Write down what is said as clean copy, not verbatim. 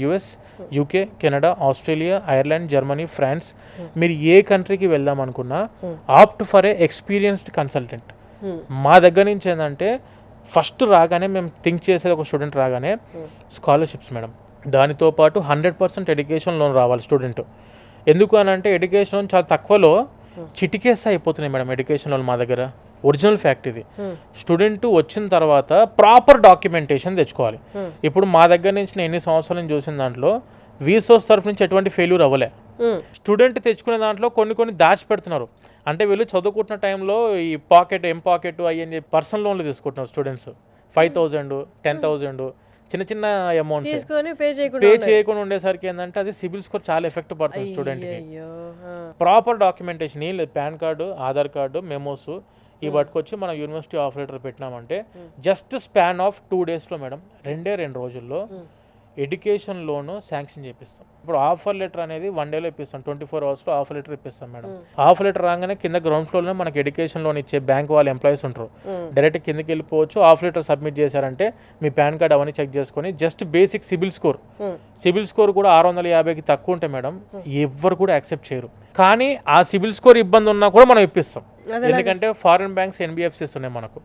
US, UK, Canada, Australia, Ireland, Germany, France, మీరు ఏ కంట్రీకి వెళ్దాం అనుకున్నా opt for a experienced consultant. మా దగ్గర నుంచి ఏంటంటే ఫస్ట్ రాగానే మేము థింక్ చేసేది ఒక స్టూడెంట్ రాగానే స్కాలర్షిప్స్ మేడం. దానితో పాటు 100% ఎడ్యుకేషన్ లోన్ రావాలి స్టూడెంట్. ఎందుకు అని అంటే ఎడ్యుకేషన్ చాలా తక్కువలో చిటికేస్తే అయిపోతున్నాయి మేడం ఎడ్యుకేషన్ లోన్ మా దగ్గర. ఒరిజినల్ ఫ్యాక్ట్ ఇది. స్టూడెంట్ వచ్చిన తర్వాత ప్రాపర్ డాక్యుమెంటేషన్ తెచ్చుకోవాలి. ఇప్పుడు మా దగ్గర నుంచి నేను ఎన్ని సంవత్సరాల నుంచి చూసిన దాంట్లో వీసోస్ తరఫు నుంచి ఎటువంటి ఫెయిల్యూర్ అవ్వలే. స్టూడెంట్ తెచ్చుకునే దాంట్లో కొన్ని దాచి పెడుతున్నారు. అంటే వీళ్ళు చదువుకుంటున్న టైంలో ఈ పాకెట్ అయ్యని పర్సనల్ లోన్లు తీసుకుంటున్నారు స్టూడెంట్స్. 5,000, 10,000 చిన్న అమౌంట్స్ పే చేయకుండా ఉండేసరికి ఏంటంటే అది సిబిల్ స్కోర్ చాలా ఎఫెక్ట్ పడుతుంది స్టూడెంట్కి. ప్రాపర్ డాక్యుమెంటేషన్ ఏం లేదు, PAN card, Aadhaar card, memos ఈ పట్టుకొచ్చి మనం యూనివర్సిటీ ఆఫర్ లెటర్ పెట్టినామంటే జస్ట్ స్పాన్ ఆఫ్ 2 daysలో మేడం, 2 రోజుల్లో ఎడ్యుకేషన్ లోన్ శాంక్షన్ చేపిస్తాం. ఇప్పుడు ఆఫర్ లెటర్ అనేది 1 dayలో ఇప్పిస్తాం, 24 hours ఆఫర్ లెటర్ ఇప్పిస్తాం మేడం. ఆఫర్ లెటర్ రాగానే కింద గ్రౌండ్ ఫ్లోర్లో మనకి ఎడ్యుకేషన్ లోన్ ఇచ్చే బ్యాంక్ వాళ్ళ ఎంప్లాయీస్ ఉంటారు. డైరెక్ట్ కిందకి వెళ్ళిపోవచ్చు. ఆఫర్ లెటర్ సబ్మిట్ చేశారంటే మీ పాన్ కార్డ్ అవన్నీ చెక్ చేసుకొని జస్ట్ బేసిక్ సిబిల్ స్కోర్ కూడా 650కి తక్కువ ఉంటే మేడం ఎవ్వరు కూడా యాక్సెప్ట్ చేయరు. కానీ ఆ సిబిల్ స్కోర్ ఇబ్బంది ఉన్నా కూడా మనం ఇప్పిస్తాం. ఎందుకంటే ఫారిన్ బ్యాంక్స్, ఎన్బిఎఫ్సిస్ ఉన్నాయి మనకు.